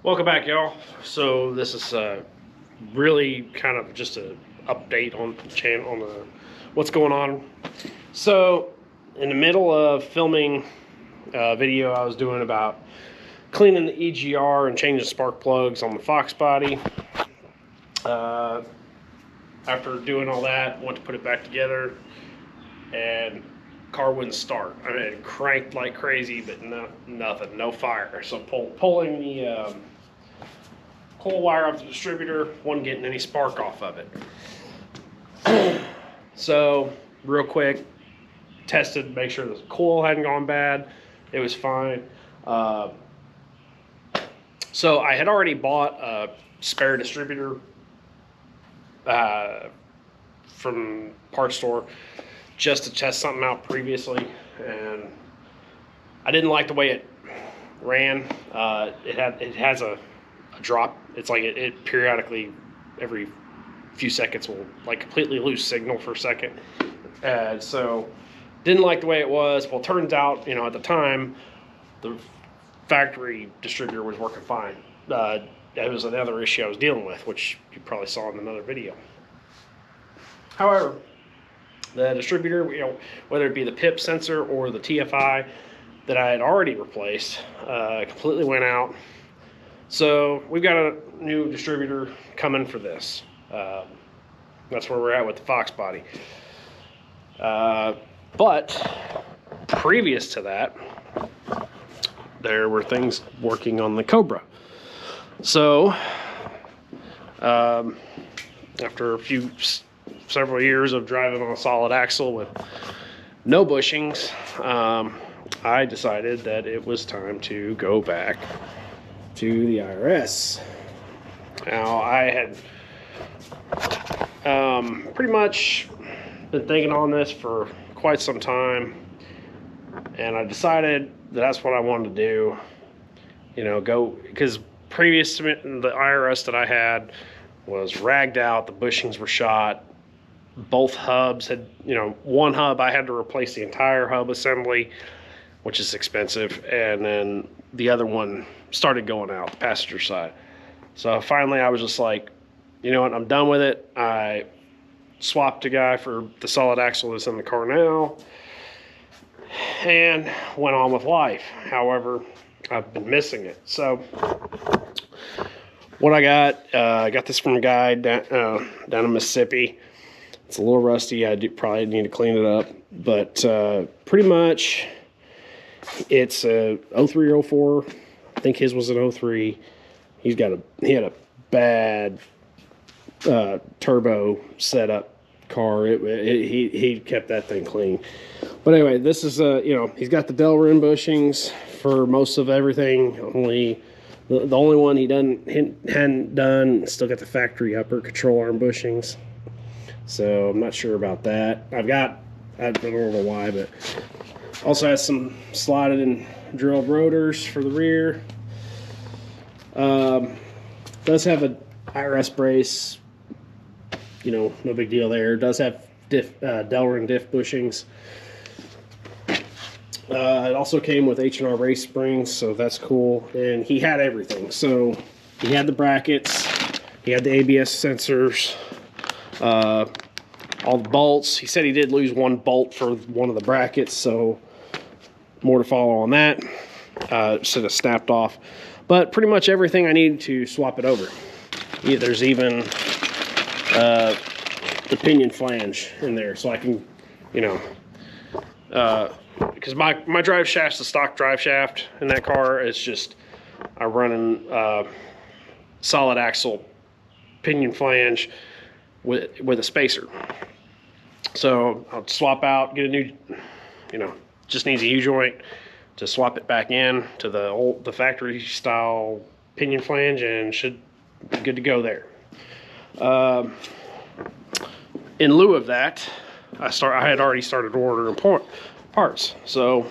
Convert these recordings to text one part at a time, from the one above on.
Welcome back, y'all. So this is really kind of just an update on the channel on what's going on. So in the middle of filming a video I was doing about cleaning the EGR and changing spark plugs on the Fox body. After doing all that, went to put it back together, and car wouldn't start. I mean, it cranked like crazy, but nothing, no fire. So pulling the coil wire off the distributor, wasn't getting any spark off of it. So real quick, tested, make sure the coil hadn't gone bad. It was fine. So I had already bought a spare distributor from parts store just to test something out previously, and I didn't like the way it ran. It has a drop. It's like it periodically, every few seconds, will like completely lose signal for a second. And so didn't like the way it was. Well, turns out, you know, at the time the factory distributor was working fine. That was another issue I was dealing with, which you probably saw in another video. However, the distributor, you know, whether it be the PIP sensor or the TFI that I had already replaced, completely went out. So we've got a new distributor coming for this. That's where we're at with the Fox body. But previous to that, there were things working on the Cobra. So after several years of driving on a solid axle with no bushings, I decided that it was time to go back to the IRS. Now, I had pretty much been thinking on this for quite some time, and I decided that's what I wanted to do. You know, because previous to the IRS that I had was ragged out, the bushings were shot, both hubs had, you know, one hub I had to replace the entire hub assembly, which is expensive, and then the other one started going out, the passenger side. So finally I was just like, you know what, I'm done with it. I swapped a guy for the solid axle that's in the car now and went on with life. However, I've been missing it. So what I got this from a guy down in Mississippi. It's a little rusty. I probably need to clean it up, but pretty much it's a 03 or 04. I think his was an 03. He had a bad turbo setup car. He kept that thing clean. But anyway, this is you know, he's got the Delrin bushings for most of everything. Only the only one he hadn't done, still got the factory upper control arm bushings. So I'm not sure about that. I don't know why, but also has some slotted and drilled rotors for the rear. Does have a IRS brace, you know, no big deal there. Does have Delrin diff bushings. It also came with H&R race springs, so that's cool. And he had everything. So he had the brackets, he had the ABS sensors, all the bolts. He said he did lose one bolt for one of the brackets, so more to follow on that. Should have snapped off, but pretty much everything I need to swap it over. Yeah, there's even the pinion flange in there, so I can, you know, because my drive shaft's the stock drive shaft in that car. It's just I'm running solid axle pinion flange with a spacer. So I'll swap out, get a new, you know, just needs a U-joint to swap it back in to the factory style pinion flange, and should be good to go there. In lieu of that, I had already started ordering parts. So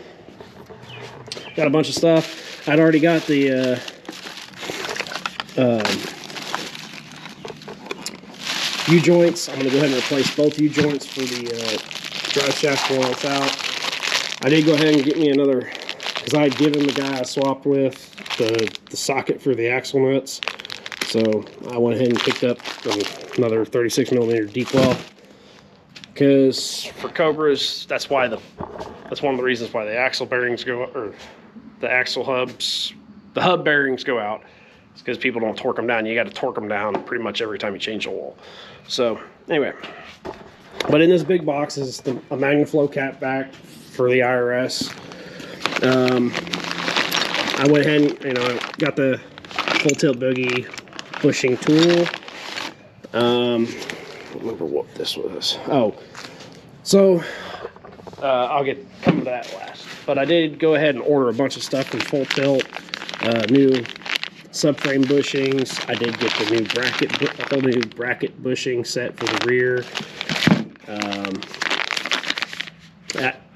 got a bunch of stuff. I'd already got the U-joints. I'm going to go ahead and replace both U-joints for the drive shaft while it's out. I did go ahead and get me another, because I had given the guy I swapped with the socket for the axle nuts. So I went ahead and picked up another 36mm D12, because for Cobras, that's one of the reasons why the axle bearings go, or the axle hubs, the hub bearings go out. It's because people don't torque them down. You got to torque them down pretty much every time you change the oil. So anyway, but in this big box is a MagnaFlow cap back for the IRS. I went ahead and, you know, got the full tilt boogie bushing tool. I don't remember what this was. Oh, so I'll come to that last. But I did go ahead and order a bunch of stuff from Full Tilt, new subframe bushings. I did get the new a whole new bracket bushing set for the rear.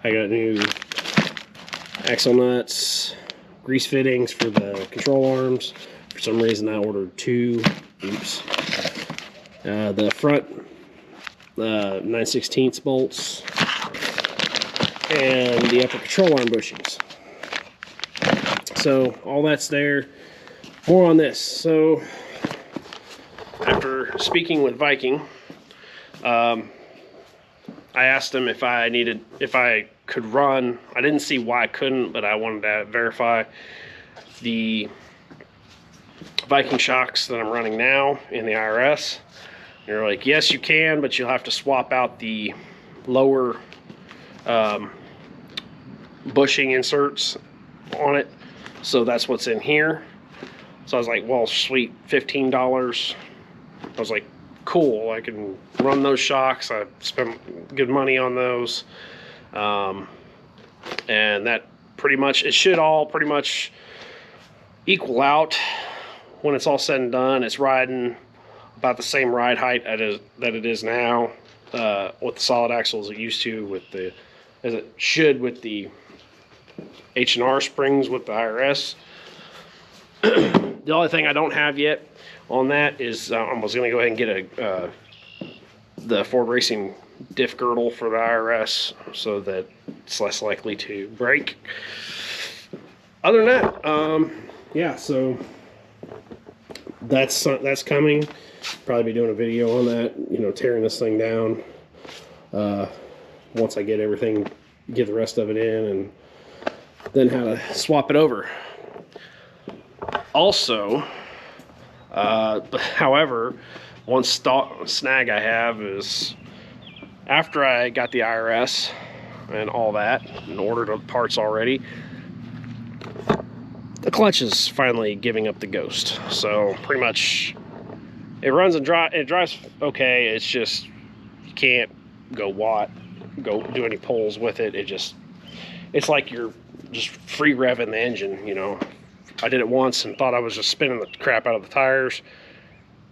I got new axle nuts, grease fittings for the control arms. For some reason, I ordered 2. Oops. The front 9/16 bolts and the upper control arm bushings. So all that's there. More on this. So after speaking with Viking, I asked him if I could run. I didn't see why I couldn't, but I wanted to verify the Viking shocks that I'm running now in the IRS. They're like, yes, you can, but you'll have to swap out the lower bushing inserts on it. So that's what's in here. So I was like, well, sweet, $15. I was like, cool, I can run those shocks. I spent good money on those. And that it should all pretty much equal out when it's all said and done. It's riding about the same ride height that it is now, with the solid axles it used to, as it should with the H&R springs with the IRS. The only thing I don't have yet on that is I was going to go ahead and get the Ford Racing diff girdle for the IRS so that it's less likely to break. Other than that, yeah, so that's coming. Probably be doing a video on that, you know, tearing this thing down once I get everything, get the rest of it in, and then how to swap it over. Also, however, one snag I have is after I got the IRS and all that and ordered the parts already, the clutch is finally giving up the ghost. So pretty much it runs and it drives okay. It's just you can't go do any pulls with it. It's like you're just free revving the engine, you know. I did it once and thought I was just spinning the crap out of the tires.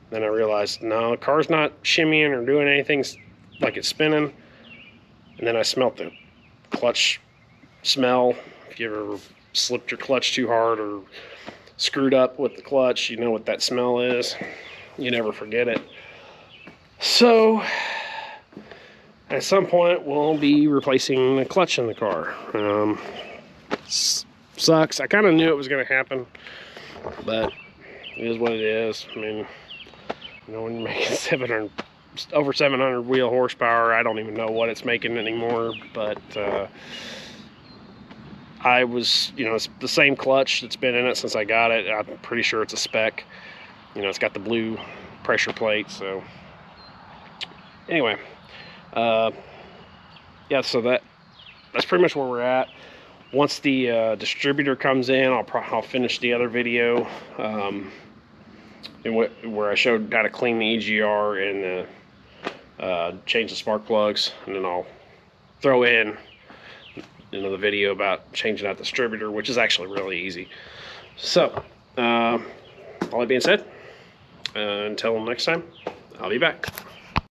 Then I realized, no, the car's not shimmying or doing anything like it's spinning. And then I smelt the clutch smell. If you ever slipped your clutch too hard or screwed up with the clutch, you know what that smell is. You never forget it. So at some point we'll be replacing the clutch in the car. Sucks. I kind of knew it was going to happen, but it is what it is. I mean, you know, when you're making over 700 wheel horsepower, I don't even know what it's making anymore, but I was, you know, it's the same clutch that's been in it since I got it. I'm pretty sure it's a spec. You know, it's got the blue pressure plate. So anyway, yeah, so that's pretty much where we're at. Once the distributor comes in, I'll finish the other video where I showed how to clean the EGR and change the spark plugs, and then I'll throw in another video about changing out the distributor, which is actually really easy. So all that being said, until next time, I'll be back.